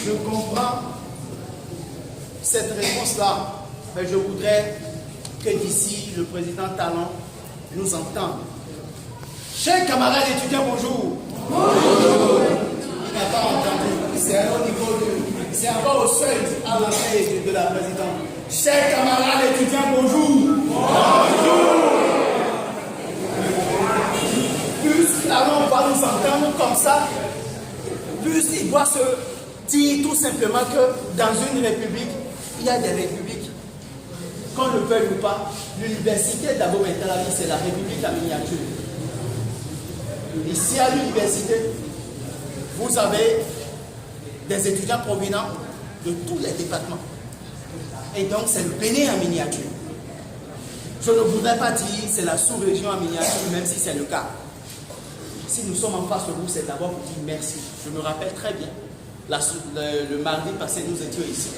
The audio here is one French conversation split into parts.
Je comprends cette réponse-là, mais je voudrais que d'ici le président Talon nous entende. Chers camarades étudiants, bonjour. Bonjour. Il n'a pas entendu. C'est encore au seuil à l'entrée de la présidente. Chers camarades étudiants, bonjour. Bonjour. Plus Talon va nous entendre comme ça, plus il doit se dire tout simplement que dans une république, il y a des républiques. Qu'on le veuille ou pas, l'université d'Abo Mentalavi, c'est la république en miniature. Ici à l'université, vous avez des étudiants provenant de tous les départements. Et donc c'est le Bénin en miniature. Je ne voudrais pas dire c'est la sous-région en miniature, même si c'est le cas. Si nous sommes en face de vous, c'est d'abord pour dire merci. Je me rappelle très bien, le mardi passé, nous étions ici.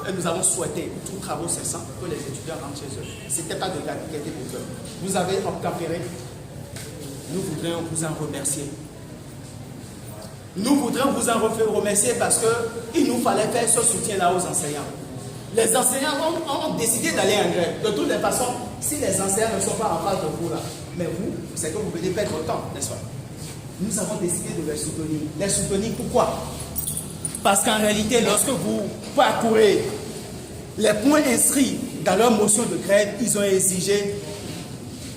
Et nous avons souhaité, tous travaux cessants, que les étudiants rentrent chez eux. Ce n'était pas de gratuité pour eux. Vous avez obtempéré. Nous voudrions vous en remercier. Nous voudrions vous en remercier parce qu'il nous fallait faire ce soutien-là aux enseignants. Les enseignants ont décidé d'aller en grève. De toutes les façons, si les enseignants ne sont pas en face de vous là, mais vous, c'est que vous venez perdre votre temps, n'est-ce pas? Nous avons décidé de les soutenir. Les soutenir pourquoi? Parce qu'en réalité, lorsque vous parcourez les points inscrits dans leur motion de grève, ils ont exigé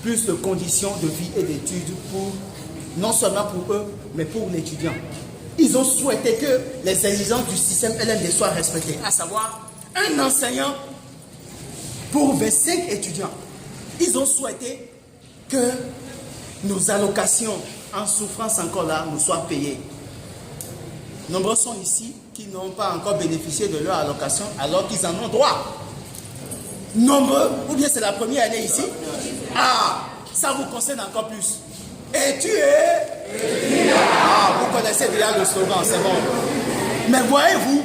plus de conditions de vie et d'études pour, non seulement pour eux, mais pour l'étudiant. Ils ont souhaité que les exigences du système LMD soient respectées, à savoir un enseignant pour 25 étudiants. Ils ont souhaité que nos allocations en souffrance encore là nous soient payées. Nombreux sont ici qui n'ont pas encore bénéficié de leur allocation alors qu'ils en ont droit. Nombreux, ou bien c'est la première année ici? Ah, ça vous concerne encore plus. Et tu es? Ah, vous connaissez déjà le slogan, c'est bon. Mais voyez-vous,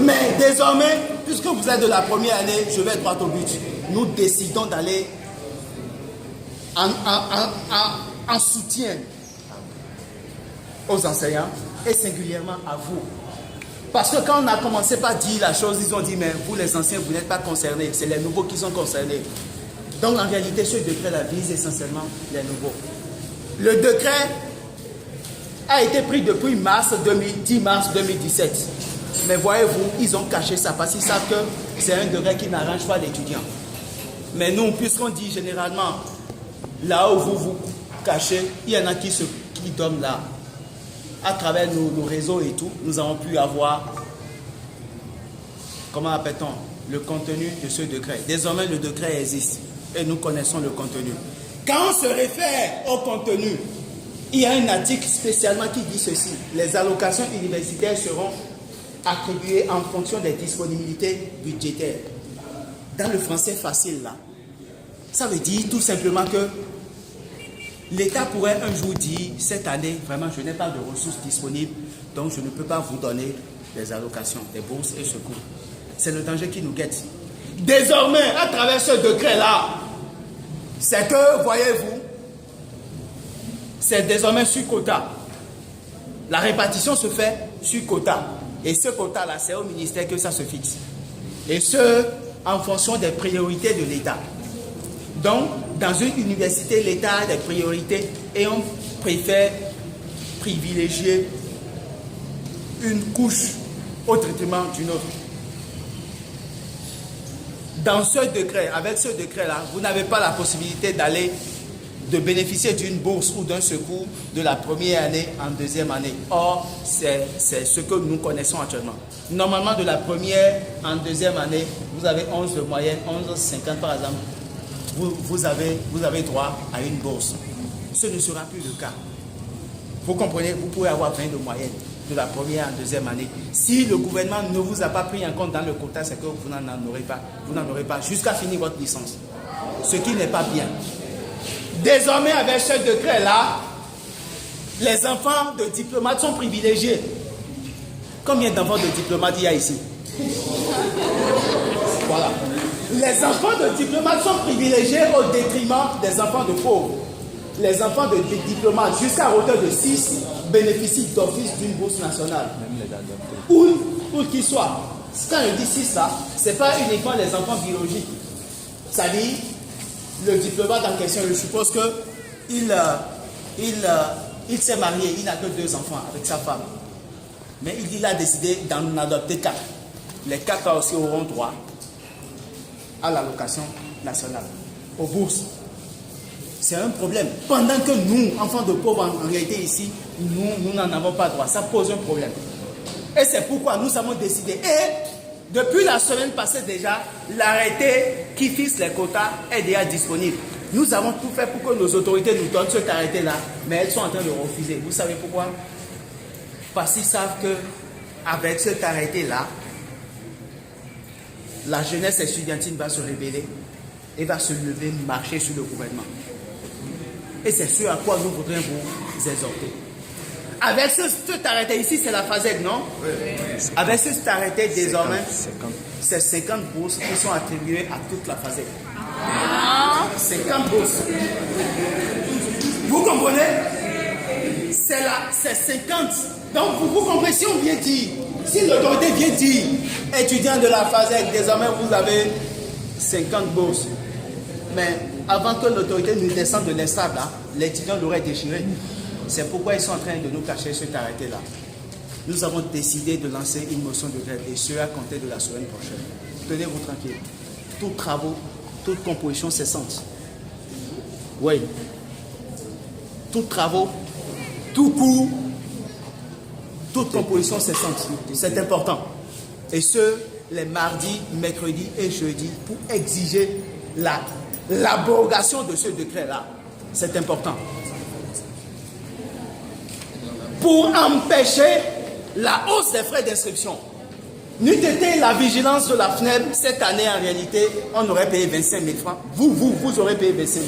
mais désormais, puisque vous êtes de la première année, je vais droit au but. Nous décidons d'aller en soutien aux enseignants et singulièrement à vous. Parce que quand on a commencé par dire la chose, ils ont dit, mais vous les anciens, vous n'êtes pas concernés, c'est les nouveaux qui sont concernés. Donc en réalité, ce décret-là vise essentiellement les nouveaux. Le décret a été pris depuis 10 mars 2017. Mais voyez-vous, ils ont caché ça parce qu'ils savent que c'est un décret qui n'arrange pas l'étudiant. Mais nous, puisqu'on dit généralement, là où vous vous cachez, il y en a qui dorment là. À travers nos réseaux et tout, nous avons pu avoir, comment appelle-t-on, le contenu de ce décret. Désormais, le décret existe et nous connaissons le contenu. Quand on se réfère au contenu, il y a un article spécialement qui dit ceci. Les allocations universitaires seront attribuées en fonction des disponibilités budgétaires. Dans le français facile là, ça veut dire tout simplement que l'État pourrait un jour dire, cette année, vraiment, je n'ai pas de ressources disponibles, donc je ne peux pas vous donner des allocations, des bourses et secours. C'est le danger qui nous guette. Désormais, à travers ce décret-là, c'est que, voyez-vous, c'est désormais sur quota. La répartition se fait sur quota. Et ce quota-là, c'est au ministère que ça se fixe. Et ce, en fonction des priorités de l'État. Donc, dans une université, l'État a des priorités et on préfère privilégier une couche au traitement d'une autre. Dans ce décret, avec ce décret-là, vous n'avez pas la possibilité de bénéficier d'une bourse ou d'un secours de la première année en deuxième année. Or, c'est ce que nous connaissons actuellement. Normalement, de la première en deuxième année, vous avez 11 de moyenne, 11,50 par exemple. Vous avez droit à une bourse. Ce ne sera plus le cas. Vous comprenez, vous pouvez avoir 20 de moyenne de la première en deuxième année. Si le gouvernement ne vous a pas pris en compte dans le quota, c'est que vous n'en aurez pas. Vous n'en aurez pas jusqu'à finir votre licence. Ce qui n'est pas bien. Désormais, avec ce décret-là, les enfants de diplomates sont privilégiés. Combien d'enfants de diplomates il y a ici? Voilà. Les enfants de diplomates sont privilégiés au détriment des enfants de pauvres. les enfants de diplomates jusqu'à hauteur de 6 bénéficient d'office d'une bourse nationale. Où qu'ils soient. Quand je dis 6 là, ce n'est pas uniquement les enfants biologiques. C'est-à-dire, le diplomate en question, je suppose qu'il s'est marié, il n'a que 2 enfants avec sa femme. Mais il a décidé d'en adopter 4. Les 4 aussi auront droit à l'allocation nationale, aux bourses. C'est un problème. Pendant que nous, enfants de pauvres, en réalité ici, nous n'en avons pas droit. Ça pose un problème. Et c'est pourquoi nous avons décidé. Et depuis la semaine passée déjà, l'arrêté qui fixe les quotas est déjà disponible. Nous avons tout fait pour que nos autorités nous donnent cet arrêté-là, mais elles sont en train de refuser. Vous savez pourquoi? Parce qu'ils savent qu'avec cet arrêté-là, la jeunesse estudiantine va se révéler et va se lever, marcher sur le gouvernement. Et c'est ce à quoi nous voudrions vous exhorter. Avec cet arrêté ici, c'est la FASEG, non? Oui. Avec cet arrêté, désormais, c'est 50 bourses qui sont attribuées à toute la FASEG. 50 bourses. Vous comprenez? C'est 50. Donc, vous comprenez, si on vient dire, si l'autorité vient dire, étudiants de la FASEG, désormais vous avez 50 bourses. Mais avant que l'autorité nous descende de l'estrade, l'étudiant l'aurait déchiré. C'est pourquoi ils sont en train de nous cacher cet arrêté-là. Nous avons décidé de lancer une motion de grève et ce à compter de la semaine prochaine. Tenez-vous tranquille. Tous travaux, toute composition cessante. Oui. Tous travaux, tout cours, toute composition cessante. C'est important. Et ce, les mardis, mercredis et jeudis pour exiger l'abrogation de ce décret-là. C'est important. Pour empêcher la hausse des frais d'inscription. N'eût été la vigilance de la FNEB, cette année en réalité, on aurait payé 25 000 francs. Vous aurez payé 25 000.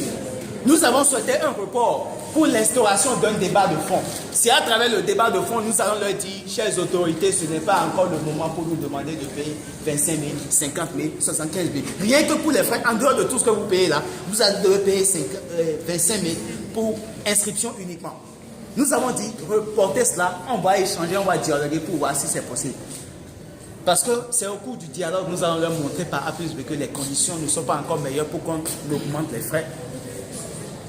Nous avons souhaité un report pour l'instauration d'un débat de fond. C'est à travers le débat de fond, nous allons leur dire, chères autorités, ce n'est pas encore le moment pour nous demander de payer 25 000, 50 000, 75 000. Rien que pour les frais, en dehors de tout ce que vous payez là, vous devez payer 25 000 pour inscription uniquement. Nous avons dit, reporter cela, on va échanger, on va dialoguer pour voir si c'est possible. Parce que c'est au cours du dialogue, nous allons leur montrer par A plus B que les conditions ne sont pas encore meilleures pour qu'on augmente les frais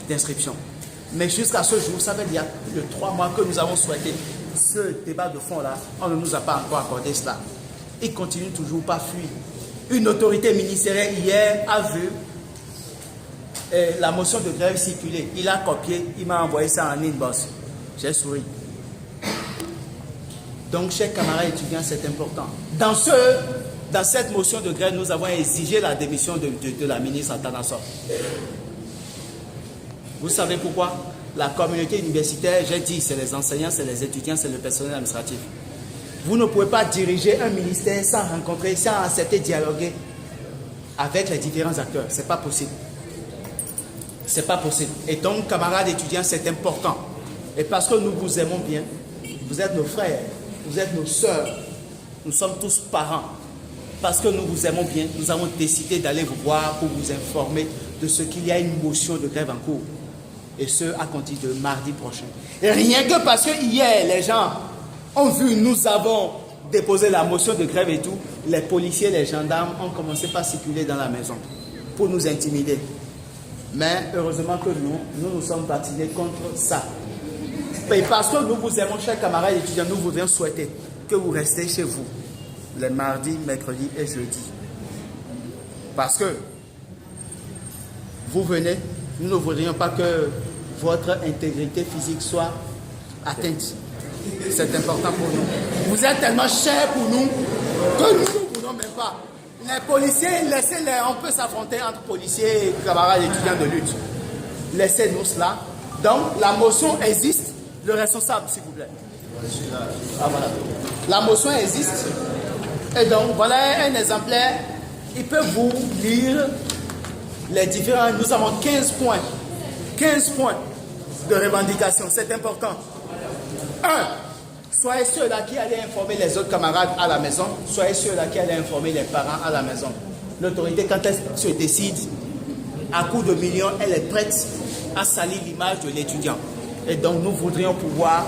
d'inscription. Mais jusqu'à ce jour, ça fait il y a plus de 3 mois que nous avons souhaité ce débat de fond-là. On ne nous a pas encore accordé cela. Il continue toujours pas fuir. Une autorité ministérielle hier a vu la motion de grève circuler. Il a copié, il m'a envoyé ça en inbox. J'ai souri. Donc, chers camarades étudiants, c'est important. Dans cette motion de grève, nous avons exigé la démission de la ministre Atanassor. Vous savez pourquoi? La communauté universitaire, j'ai dit, c'est les enseignants, c'est les étudiants, c'est le personnel administratif. Vous ne pouvez pas diriger un ministère sans rencontrer, sans accepter, dialoguer avec les différents acteurs. Ce n'est pas possible. Ce n'est pas possible. Et donc, camarades étudiants, c'est important. Et parce que nous vous aimons bien, vous êtes nos frères, vous êtes nos sœurs, nous sommes tous parents. Parce que nous vous aimons bien, nous avons décidé d'aller vous voir pour vous informer de ce qu'il y a une motion de grève en cours. Et ce, à compter de mardi prochain. Et rien que parce que hier, les gens ont vu, nous avons déposé la motion de grève et tout, les policiers, les gendarmes ont commencé par circuler dans la maison pour nous intimider. Mais heureusement que nous sommes vaccinés contre ça. Et parce que nous vous aimons, chers camarades étudiants, nous voudrions souhaiter que vous restez chez vous les mardis, mercredis et jeudis. Parce que vous venez, nous ne voudrions pas que votre intégrité physique soit atteinte. C'est important pour nous. Vous êtes tellement chers pour nous que nous ne voulons même pas. Les policiers, laissez-les, on peut s'affronter entre policiers et camarades étudiants de lutte. Laissez-nous cela. Donc, la motion existe. Le responsable, s'il vous plaît. Ah, voilà. La motion existe. Et donc, voilà un exemplaire. Il peut vous lire les différents. Nous avons 15 points. 15 points de revendication. C'est important. 1. Soyez ceux-là qui allaient informer les autres camarades à la maison. Soyez ceux-là qui allaient informer les parents à la maison. L'autorité, quand elle se décide, à coup de millions, elle est prête a sali l'image de l'étudiant. Et donc nous voudrions pouvoir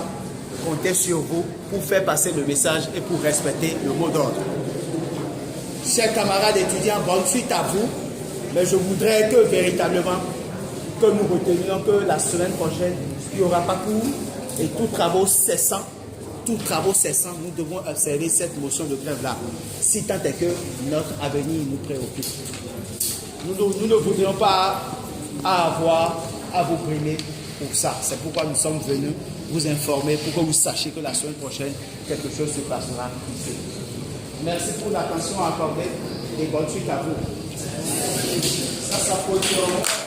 compter sur vous pour faire passer le message et pour respecter le mot d'ordre. Chers camarades étudiants, bonne suite à vous. Mais je voudrais que véritablement que nous retenions que la semaine prochaine, il n'y aura pas cours et tous travaux cessants, nous devons observer cette motion de grève-là, si tant est que notre avenir nous préoccupe. Nous ne voudrions pas avoir à vous brimer pour ça. C'est pourquoi nous sommes venus vous informer, pour que vous sachiez que la semaine prochaine, quelque chose se passera ici. Merci pour l'attention accordée et bonne suite à vous. Ça s'applaudit.